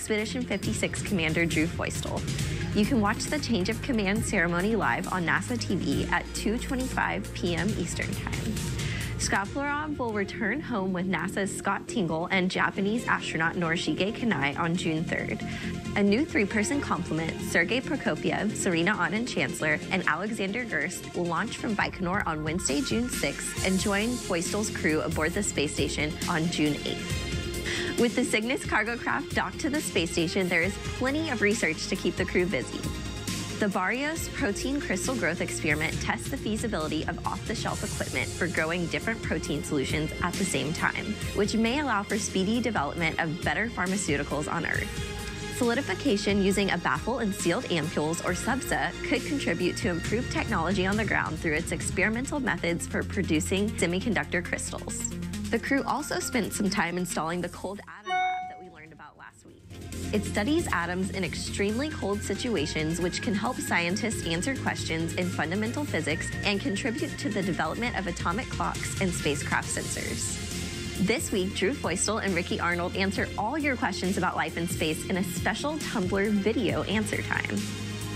Expedition 56 Commander Drew Feustel. You can watch the change of command ceremony live on NASA TV at 2:25 p.m. Eastern Time. Shkaplerov will return home with NASA's Scott Tingle and Japanese astronaut Norishige Kanai on June 3rd. A new three-person complement, Sergei Prokopyev, Serena Auñón-Chancellor, and Alexander Gerst, will launch from Baikonur on Wednesday, June 6th, and join Feustel's crew aboard the space station on June 8th. With the Cygnus cargo craft docked to the space station, there is plenty of research to keep the crew busy. The Barrios protein crystal growth experiment tests the feasibility of off-the-shelf equipment for growing different protein solutions at the same time, which may allow for speedy development of better pharmaceuticals on Earth. Solidification using a baffle and sealed ampules, or SUBSA, could contribute to improved technology on the ground through its experimental methods for producing semiconductor crystals. The crew also spent some time installing the cold atom lab that we learned about last week. It studies atoms in extremely cold situations, which can help scientists answer questions in fundamental physics and contribute to the development of atomic clocks and spacecraft sensors. This week, Drew Feustel and Ricky Arnold answer all your questions about life in space in a special Tumblr video answer time.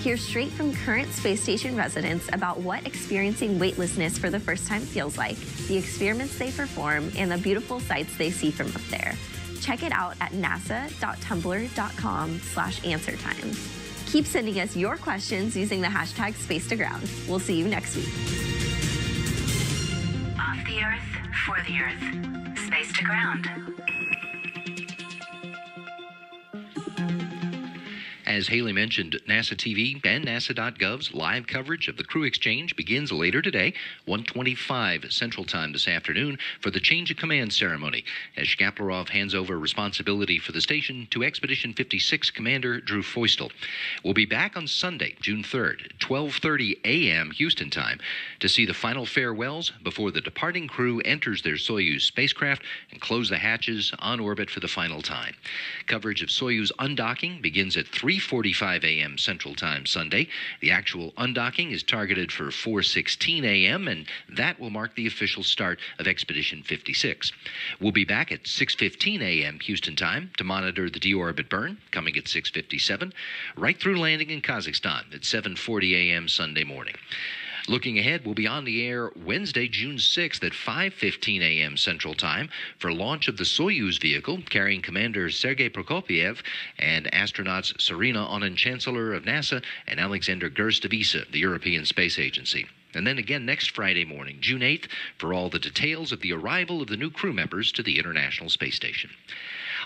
Hear straight from current space station residents about what experiencing weightlessness for the first time feels like, the experiments they perform, and the beautiful sights they see from up there. Check it out at nasa.tumblr.com/answertime. Keep sending us your questions using the hashtag #SpaceToGround. We'll see you next week. Off the Earth, for the Earth. Space to Ground. As Haley mentioned, NASA TV and NASA.gov's live coverage of the crew exchange begins later today, 1:25 Central Time this afternoon, for the change of command ceremony, as Shkaplerov hands over responsibility for the station to Expedition 56 Commander Drew Feustel. We'll be back on Sunday, June 3rd, 12:30 a.m. Houston time, to see the final farewells before the departing crew enters their Soyuz spacecraft and close the hatches on orbit for the final time. Coverage of Soyuz undocking begins at 3:45 a.m. Central Time Sunday. The actual undocking is targeted for 4:16 a.m., and that will mark the official start of Expedition 56. We'll be back at 6:15 a.m. Houston time to monitor the deorbit burn, coming at 6:57, right through landing in Kazakhstan at 7:40 a.m. Sunday morning. Looking ahead, we'll be on the air Wednesday, June 6th at 5:15 a.m. Central Time for launch of the Soyuz vehicle carrying Commander Sergei Prokopyev and astronauts Serena Auñón-Chancellor of NASA and Alexander Gerst of ESA, the European Space Agency. And then again next Friday morning, June 8th, for all the details of the arrival of the new crew members to the International Space Station.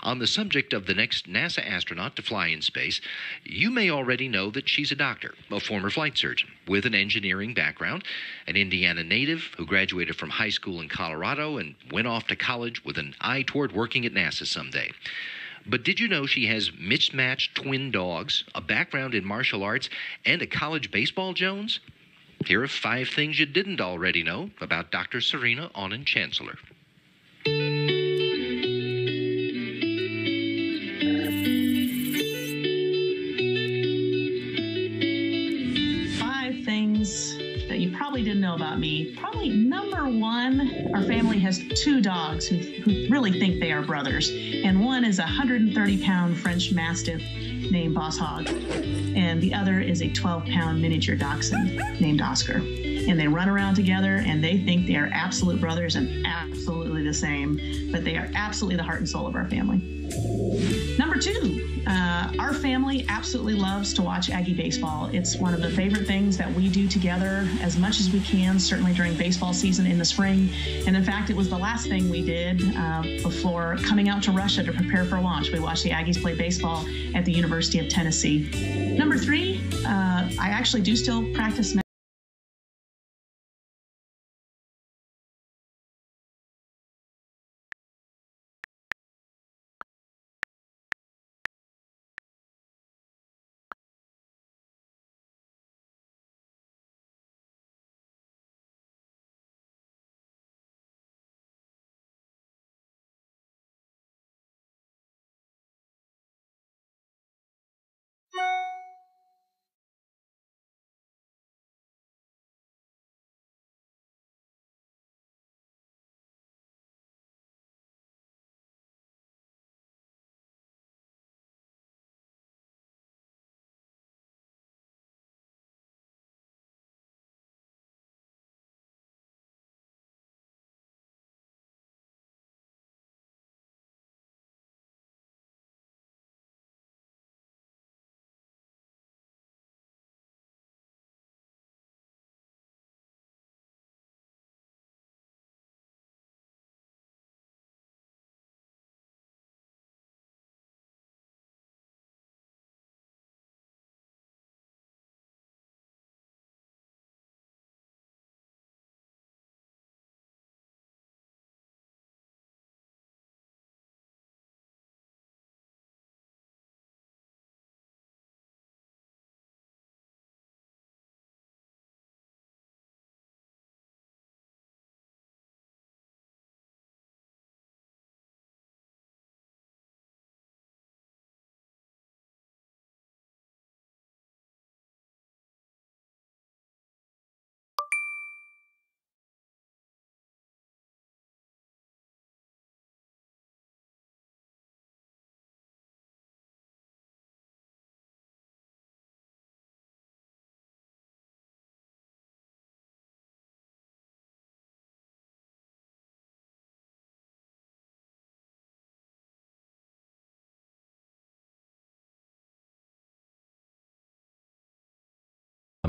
On the subject of the next NASA astronaut to fly in space, you may already know that she's a doctor, a former flight surgeon, with an engineering background, an Indiana native who graduated from high school in Colorado and went off to college with an eye toward working at NASA someday. But did you know she has mismatched twin dogs, a background in martial arts, and a college baseball Jones? Here are 5 things you didn't already know about Dr. Serena Auñón-Chancellor. That you probably didn't know about me. Probably number 1, our family has 2 dogs who really think they are brothers. And one is a 130-pound French Mastiff named Boss Hogg. And the other is a 12-pound miniature dachshund named Oscar. And they run around together, and they think they are absolute brothers and absolutely the same. But they are absolutely the heart and soul of our family. Number 2, our family absolutely loves to watch Aggie baseball. It's one of the favorite things that we do together as much as we can, certainly during baseball season in the spring. And in fact, it was the last thing we did before coming out to Russia to prepare for launch. We watched the Aggies play baseball at the University of Tennessee. Number 3, I actually do still practice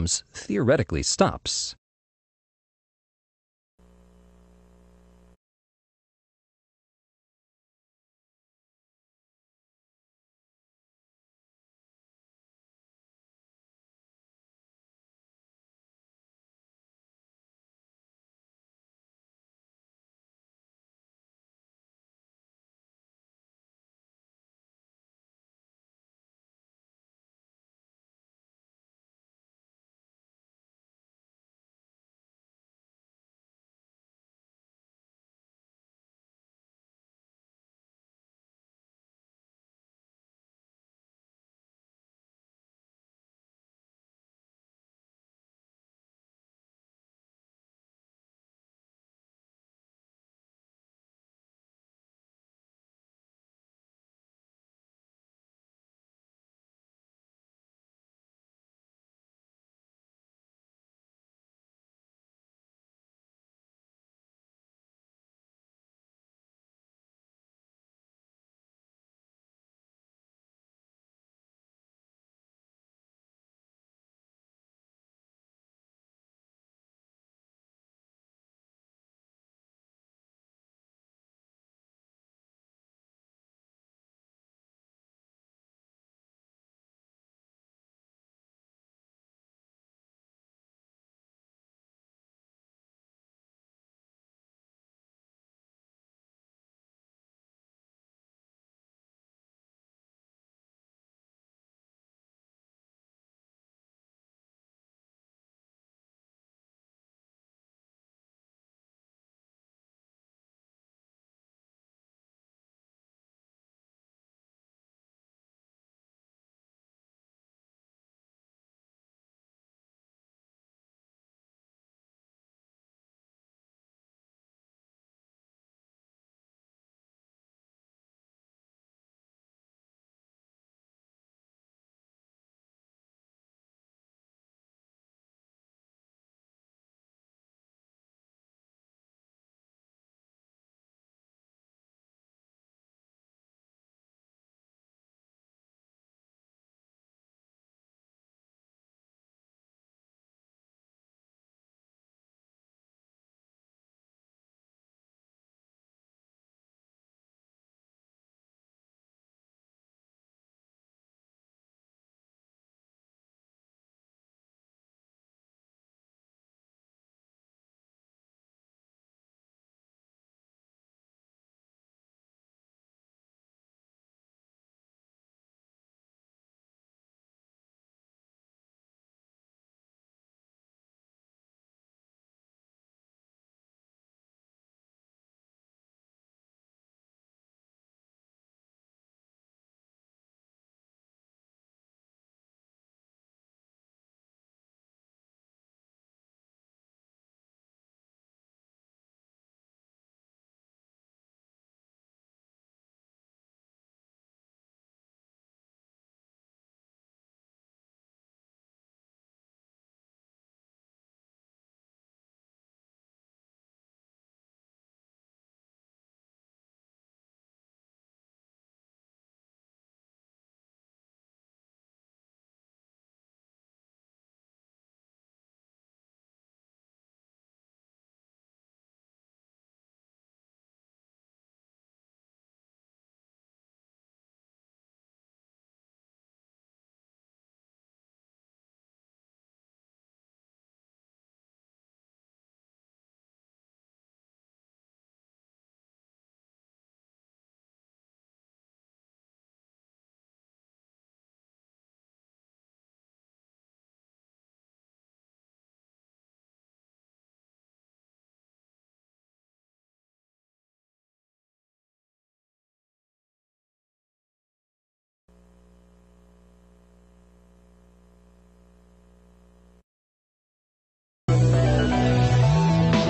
becomes theoretically stops.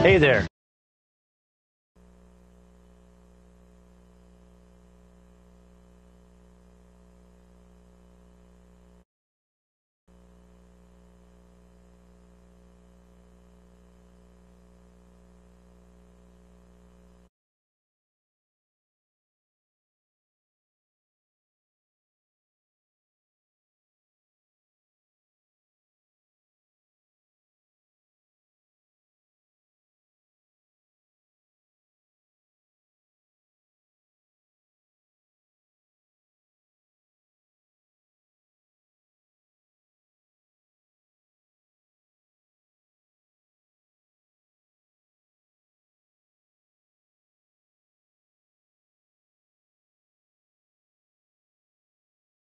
Hey there,